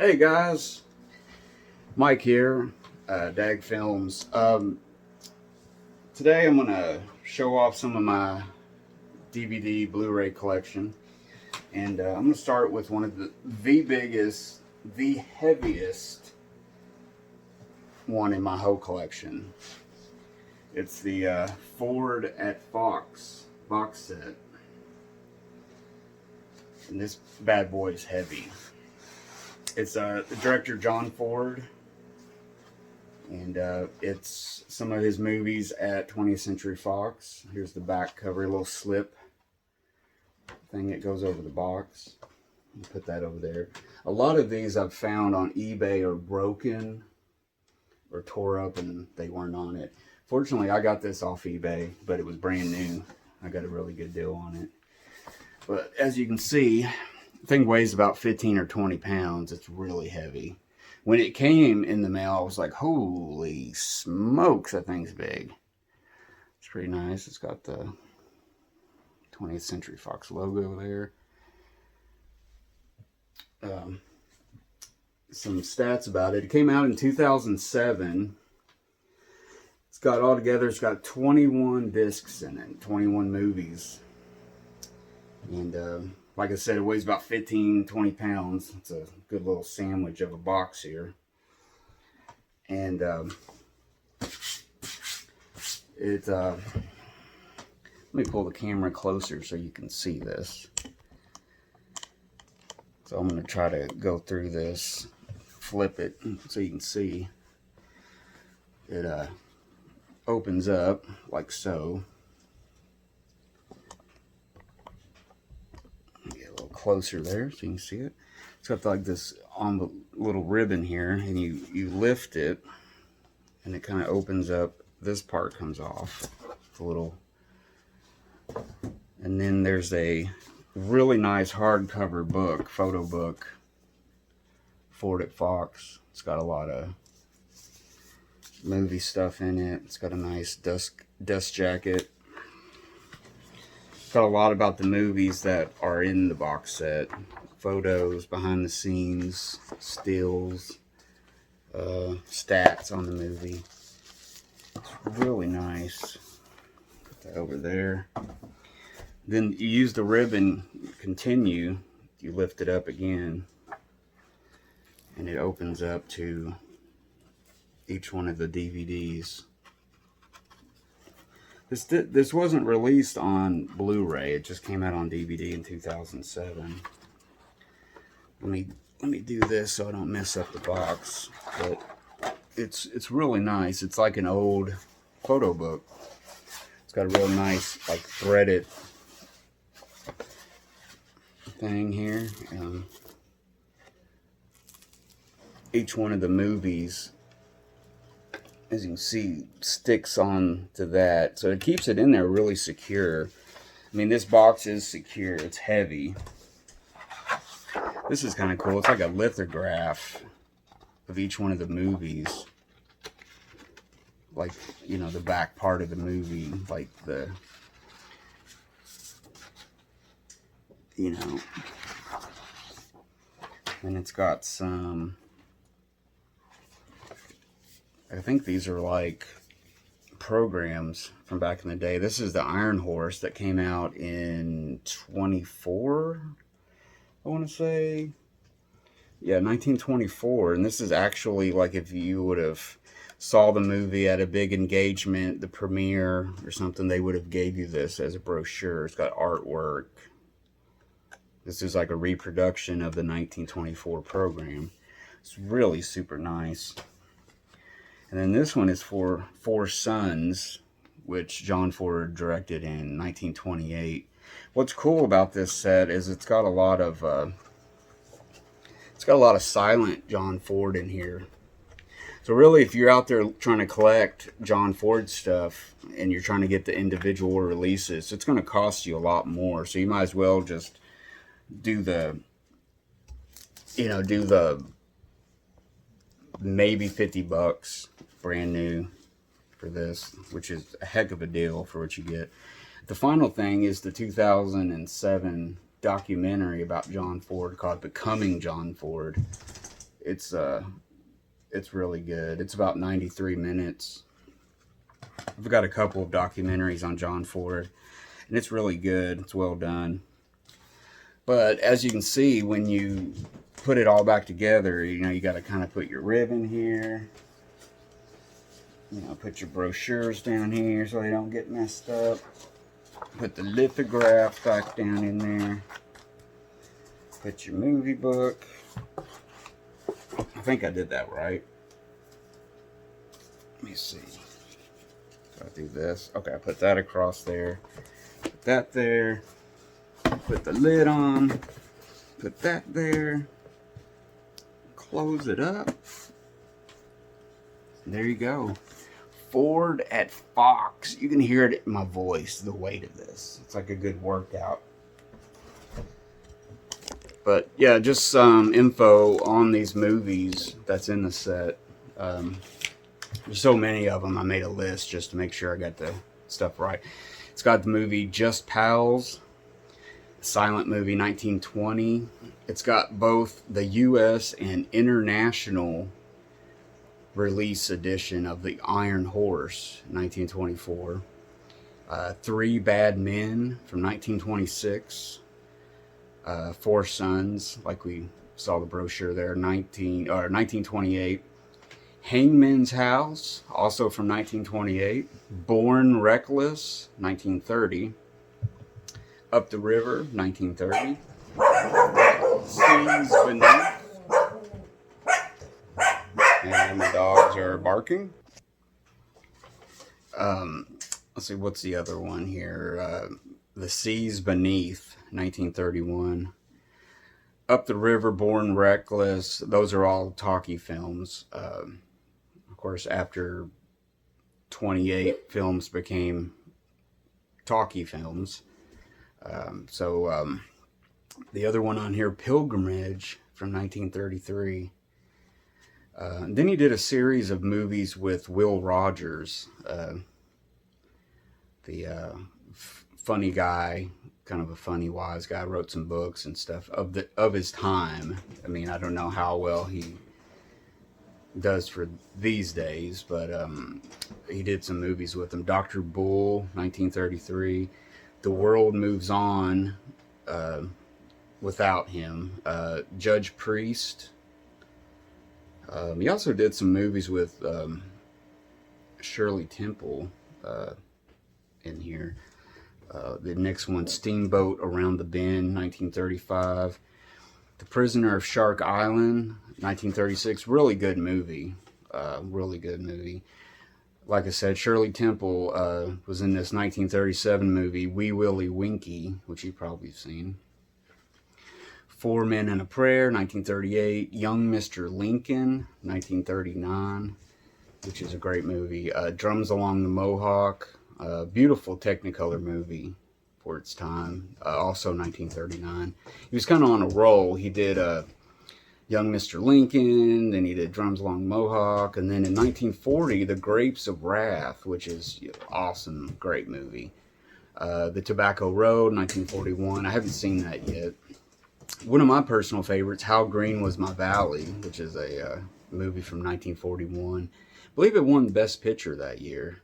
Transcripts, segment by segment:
Hey guys, Mike here, Dag Films. Today I'm gonna show off some of my DVD Blu-ray collection, and I'm gonna start with one of the biggest, the heaviest one in my whole collection. It's the Ford at Fox box set, and this bad boy is heavy. It's the director John Ford, and it's some of his movies at 20th Century Fox. Here's the back cover, a little slip thing that goes over the box. Put that over there. A lot of these I've found on eBay are broken or tore up and they weren't on it. Fortunately, I got this off eBay, but it was brand new. I got a really good deal on it. But as you can see, the thing weighs about 15 or 20 pounds. It's really heavy. When it came in the mail, I was like, holy smokes, that thing's big. It's pretty nice. It's got the 20th Century Fox logo there. Some stats about it. It came out in 2007. It's got altogether, it's got 21 discs in it, 21 movies. And like I said, it weighs about 15, 20 pounds. It's a good little sandwich of a box here. And let me pull the camera closer so you can see this. So I'm going to try to go through this, flip it so you can see. It opens up like so. Closer there so you can see it. It's got like this on the little ribbon here, and you lift it and it kind of opens up. This part comes off, the little, and then there's a really nice hardcover book, photo book, Ford at Fox. It's got a lot of movie stuff in it. It's got a nice dust jacket. Got a lot about the movies that are in the box set, photos, behind the scenes, stills, stats on the movie. It's really nice. Put that over there. Then you use the ribbon, continue, you lift it up again, and it opens up to each one of the DVDs. This wasn't released on Blu-ray. It just came out on DVD in 2007. Let me do this so I don't mess up the box. But it's really nice. It's like an old photo book. It's got a real nice like threaded thing here. Each one of the movies, as you can see, sticks on to that, so it keeps it in there really secure. I mean, this box is secure. It's heavy. This is kind of cool. It's like a lithograph of each one of the movies, like, you know, the back part of the movie, like the, you know, and it's got some, I think these are like programs from back in the day. This is the Iron Horse that came out in 24, I want to say. Yeah, 1924. And this is actually like if you would have saw the movie at a big engagement, the premiere or something, they would have gave you this as a brochure. It's got artwork. This is like a reproduction of the 1924 program. It's really super nice. And then this one is for Four Sons, which John Ford directed in 1928. What's cool about this set is it's got a lot of silent John Ford in here. So really, if you're out there trying to collect John Ford stuff and you're trying to get the individual releases, it's going to cost you a lot more. So you might as well just do the maybe $50 brand new for this, which is a heck of a deal for what you get. The final thing is the 2007 documentary about John Ford called Becoming John Ford. It's really good. It's about 93 minutes. I've got a couple of documentaries on John Ford, and it's really good. It's well done. But as you can see, when you put it all back together, you know, you got to kind of put your ribbon here. You know, put your brochures down here so they don't get messed up. Put the lithograph back down in there. Put your movie book. I think I did that right. Let me see. So I do this. Okay, I put that across there. Put that there. Put the lid on. Put that there. Close it up. There you go. Ford at Fox. You can hear it in my voice, the weight of this. It's like a good workout. But yeah, just some info on these movies that's in the set. There's so many of them, I made a list just to make sure I got the stuff right. It's got the movie Just Pals, silent movie 1920. It's got both the US and international release edition of The Iron Horse, 1924. Three Bad Men from 1926. Four Sons, like we saw the brochure there, 1928. Hangman's House, also from 1928. Born Reckless, 1930. Up the River, 1930. Seas Beneath. And my dogs are barking. Let's see, what's the other one here? The Seas Beneath, 1931. Up the River, Born Reckless. Those are all talkie films. Of course, after 28 films became talkie films. The other one on here, Pilgrimage, from 1933. Then he did a series of movies with Will Rogers, the funny guy, kind of a funny, wise guy, wrote some books and stuff of his time. I mean, I don't know how well he does for these days, but he did some movies with him. Dr. Bull, 1933. The World Moves On without him. Judge Priest. He also did some movies with Shirley Temple in here. The next one, Steamboat Around the Bend, 1935. The Prisoner of Shark Island, 1936. Really good movie. Really good movie. Like I said, Shirley Temple was in this 1937 movie, Wee Willie Winkie, which you've probably seen. Four Men and a Prayer, 1938. Young Mr. Lincoln, 1939, which is a great movie. Drums Along the Mohawk, beautiful Technicolor movie for its time, also 1939. He was kind of on a roll. He did Young Mr. Lincoln, then he did Drums Along the Mohawk, and then in 1940, The Grapes of Wrath, which is awesome, great movie. The Tobacco Road, 1941. I haven't seen that yet. One of my personal favorites, How Green Was My Valley, which is a movie from 1941. I believe it won Best Picture that year.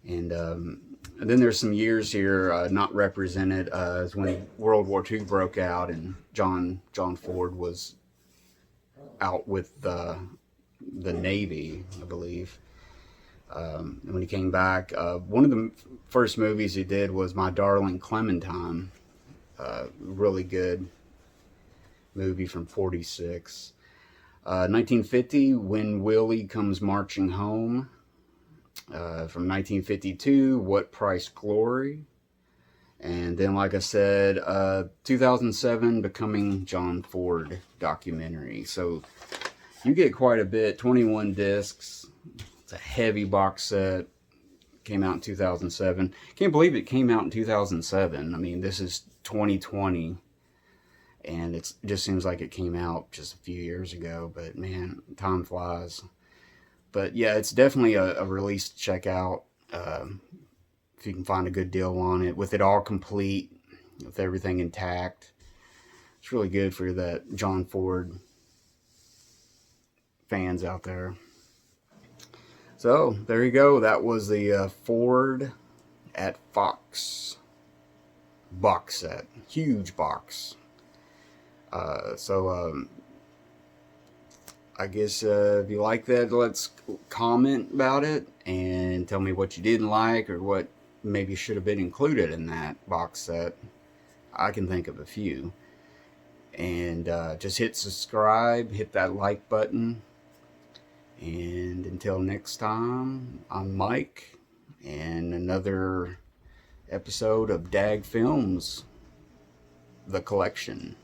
And then there's some years here not represented as when World War II broke out and John Ford was out with the Navy, I believe. When he came back, one of the first movies he did was My Darling Clementine. Really good movie from 46. 1950, When Willie Comes Marching Home. From 1952, What Price Glory. And then, like I said, 2007, Becoming John Ford documentary. So you get quite a bit, 21 discs. It's a heavy box set. Came out in 2007. Can't believe it came out in 2007. I mean, this is 2020. And it just seems like it came out just a few years ago. But man, time flies. But yeah, it's definitely a release to check out. If you can find a good deal on it. With it all complete. With everything intact. It's really good for that John Ford fans out there. So there you go. That was the Ford at Fox box set. Huge box. I guess if you like that, let's comment about it and tell me what you didn't like or what maybe should have been included in that box set. I can think of a few. And just hit subscribe, hit that like button. And until next time, I'm Mike, and another episode of Dag Films, The Collection.